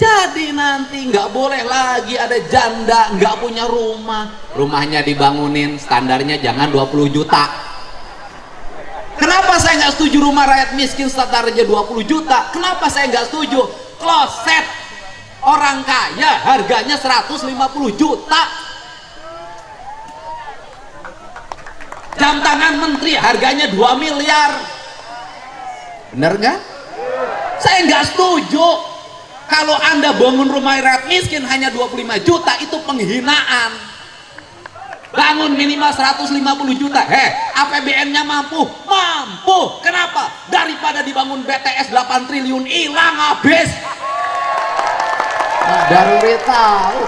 Jadi nanti nggak boleh lagi ada janda nggak punya rumah, rumahnya dibangunin, standarnya jangan 20 juta. Kenapa saya nggak setuju rumah rakyat miskin standarnya 20 juta? Kenapa saya nggak setuju kloset orang kaya harganya 150 juta? Jam tangan menteri harganya 2 miliar. Bener nggak? Saya nggak setuju. Kalau Anda bangun rumah rakyat miskin hanya 25 juta, itu penghinaan. Bangun minimal 150 juta. APBN-nya mampu? Mampu. Kenapa? Daripada dibangun BTS 8 triliun hilang habis. Nah, Daruri tahu.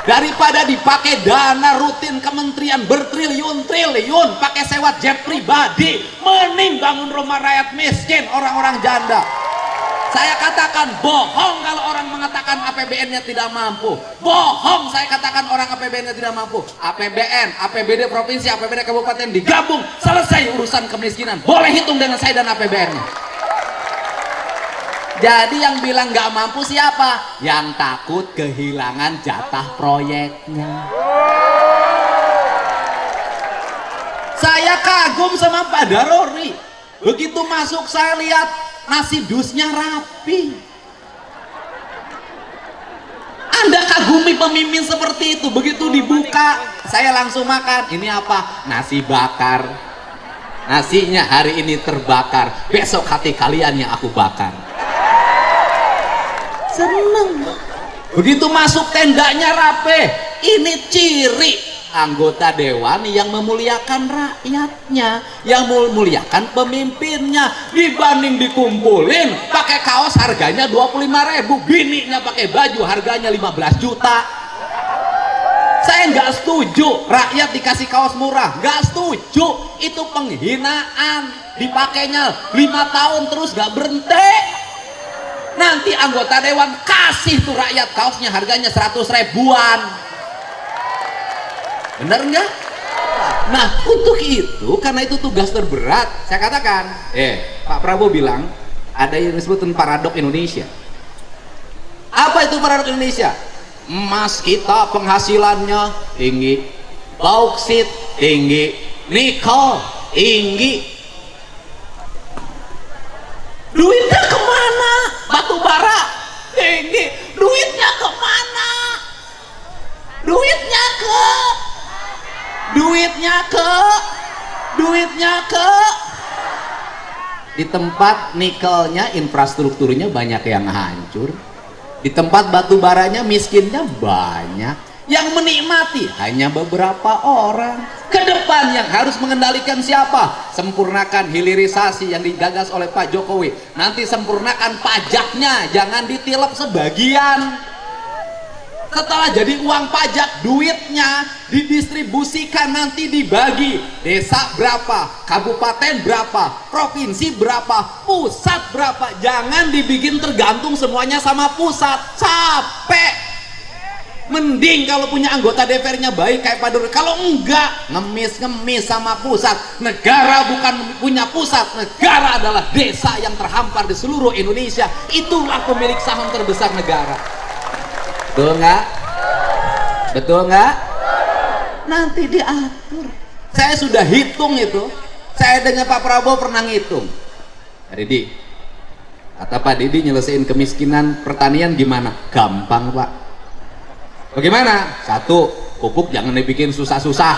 Daripada dipakai dana rutin kementerian bertriliun-triliun pakai sewa jet pribadi, mending bangun rumah rakyat miskin, orang-orang janda. Saya katakan bohong kalau orang mengatakan APBN-nya tidak mampu. Bohong saya katakan orang APBN-nya tidak mampu. APBN, APBD provinsi, APBD kabupaten digabung, selesai urusan kemiskinan. Boleh hitung dengan saya dan APBN-nya. Jadi yang bilang nggak mampu siapa? Yang takut kehilangan jatah proyeknya. Saya kagum sama Pak Daruri. Begitu masuk saya lihat nasi dusnya rapi. Anda kagumi pemimpin seperti itu. Begitu dibuka saya langsung makan. Ini apa? Nasi bakar. Nasinya hari ini terbakar, besok hati kalian yang aku bakar. Seneng. Begitu masuk tendanya rapi. Ini ciri anggota dewan yang memuliakan rakyatnya, yang memuliakan pemimpinnya. Dibanding dikumpulin pakai kaos harganya 25.000, bininya pakai baju harganya 15 juta. Saya nggak setuju rakyat dikasih kaos murah, nggak setuju. Itu penghinaan. Dipakainya 5 tahun terus nggak berhenti. Nanti anggota dewan kasih tuh rakyat kaosnya harganya 100 ribuan. Bener nggak? Nah, untuk itu, karena itu tugas terberat, saya katakan, Pak Prabowo bilang ada yang disebut paradok Indonesia. Apa itu paradok Indonesia? Emas kita penghasilannya tinggi, bauksit tinggi, nikel tinggi. Duitnya kemana? Batu bara tinggi. Duitnya kemana? Duitnya ke di tempat nikelnya, infrastrukturnya banyak yang hancur. Di tempat batu baranya miskinnya banyak. Yang menikmati hanya beberapa orang. Ke depan yang harus mengendalikan siapa? Sempurnakan hilirisasi yang digagas oleh Pak Jokowi. Nanti sempurnakan pajaknya, jangan ditilep sebagian. Setelah jadi uang pajak, duitnya didistribusikan, nanti dibagi. Desa berapa, kabupaten berapa, provinsi berapa, pusat berapa. Jangan dibikin tergantung semuanya sama pusat. Capek. Mending kalau punya anggota DPR-nya baik kayak Pak Daruri. Kalau enggak, ngemis-ngemis sama pusat. Negara bukan punya pusat, negara adalah desa yang terhampar di seluruh Indonesia. Itulah pemilik saham terbesar negara. Betul nggak? Betul nggak? Nanti diatur. Saya sudah hitung itu. Saya dengan Pak Prabowo pernah ngitung. Pak Didi, kata Pak Didi, nyelesain kemiskinan pertanian gimana? Gampang, Pak. Bagaimana? 1, pupuk jangan dibikin susah-susah.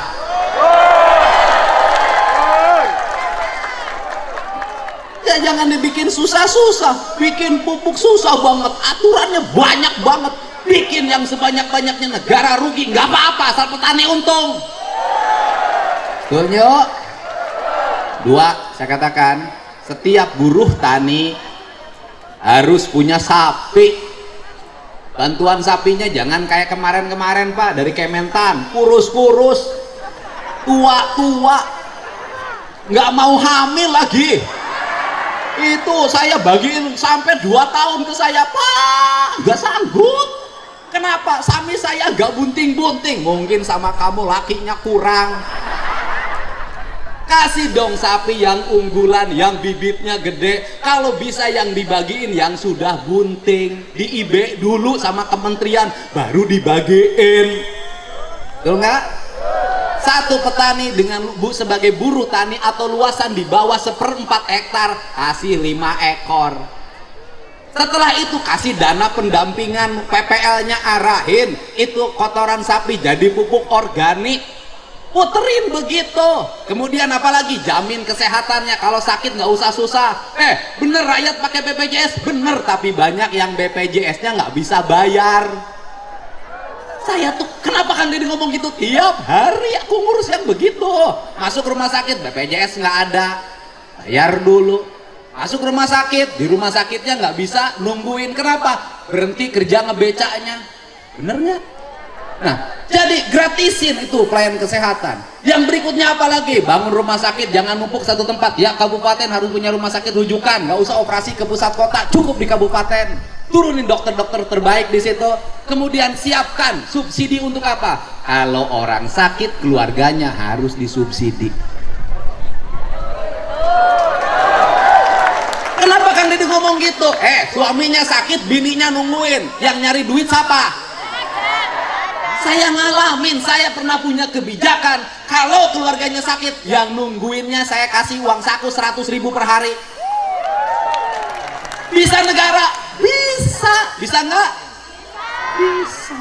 Ya jangan dibikin susah-susah. Bikin pupuk susah banget, aturannya banyak banget. Bikin yang sebanyak-banyaknya, negara rugi, nggak apa-apa asal petani untung. Betul yuk? 2, saya katakan setiap buruh tani harus punya sapi. Bantuan sapinya jangan kayak kemarin-kemarin Pak, dari Kementan, kurus-kurus, tua-tua, nggak mau hamil lagi. Itu saya bagiin sampai 2 tahun ke saya, Pak, nggak sanggup. Kenapa? Sapi saya nggak bunting-bunting. Mungkin sama kamu lakinya kurang. Kasih dong sapi yang unggulan, yang bibitnya gede. Kalau bisa yang dibagiin yang sudah bunting, di IB dulu sama kementerian, baru dibagiin. Betul nggak? Satu petani dengan sebagai buruh tani atau luasan di bawah 1/4 hektar, kasih 5 ekor. Setelah itu kasih dana pendampingan, PPL-nya arahin, itu kotoran sapi jadi pupuk organik. Puterin begitu. Kemudian apalagi jamin kesehatannya, kalau sakit nggak usah susah. Bener rakyat pakai BPJS, bener, tapi banyak yang BPJS-nya nggak bisa bayar. Saya tuh kenapa kan Deddy ngomong gitu, tiap hari aku ngurus yang begitu. Masuk rumah sakit BPJS nggak ada, bayar dulu. Masuk rumah sakit, di rumah sakitnya nggak bisa nungguin. Kenapa? Berhenti kerja ngebecanya. Bener nggak? Nah, jadi gratisin itu pelayan kesehatan. Yang berikutnya apa lagi? Bangun rumah sakit, jangan numpuk satu tempat. Ya, kabupaten harus punya rumah sakit rujukan, nggak usah operasi ke pusat kota, cukup di kabupaten. Turunin dokter-dokter terbaik di situ. Kemudian siapkan subsidi untuk apa? Kalau orang sakit, keluarganya harus disubsidi. Kenapa kan Deddy ngomong gitu? Suaminya sakit, bininya nungguin. Yang nyari duit siapa? Saya ngalamin, saya pernah punya kebijakan, kalau keluarganya sakit, yang nungguinnya saya kasih uang saku 100.000 per hari. Bisa negara? Bisa. Bisa nggak? Bisa.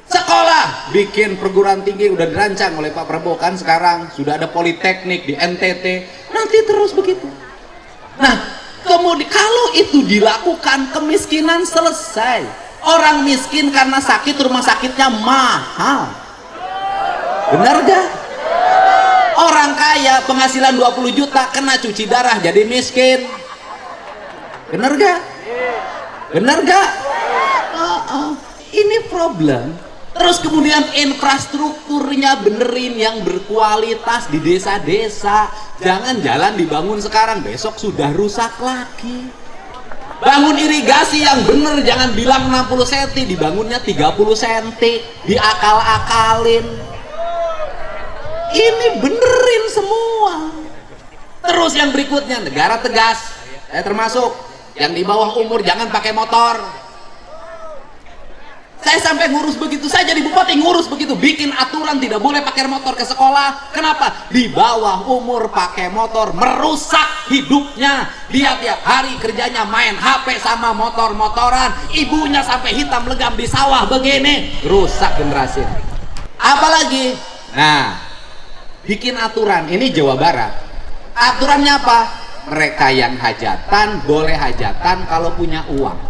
Sekolah, bikin perguruan tinggi, udah dirancang oleh Pak Prabowo kan sekarang, sudah ada politeknik di NTT, nanti terus begitu. Nah, kemudian kalau itu dilakukan, kemiskinan selesai. Orang miskin karena sakit rumah sakitnya mahal. Benar gak? Orang kaya penghasilan 20 juta kena cuci darah jadi miskin. Benar gak? Benar gak? Ini problem. Terus kemudian infrastrukturnya benerin yang berkualitas di desa-desa. Jangan jalan dibangun sekarang, besok sudah rusak lagi. Bangun irigasi yang bener, jangan bilang 60 cm, dibangunnya 30 cm, diakal-akalin. Ini benerin semua. Terus yang berikutnya, negara tegas, termasuk yang di bawah umur jangan pakai motor. Saya sampai ngurus begitu, saya jadi bupati ngurus begitu, bikin aturan tidak boleh pakai motor ke sekolah. Kenapa? Di bawah umur pakai motor merusak hidupnya. Dia tiap hari kerjanya main HP sama motor-motoran, ibunya sampai hitam legam di sawah begini, rusak generasi. Apalagi, nah, bikin aturan, ini Jawa Barat. Aturannya apa? Mereka yang hajatan boleh hajatan kalau punya uang.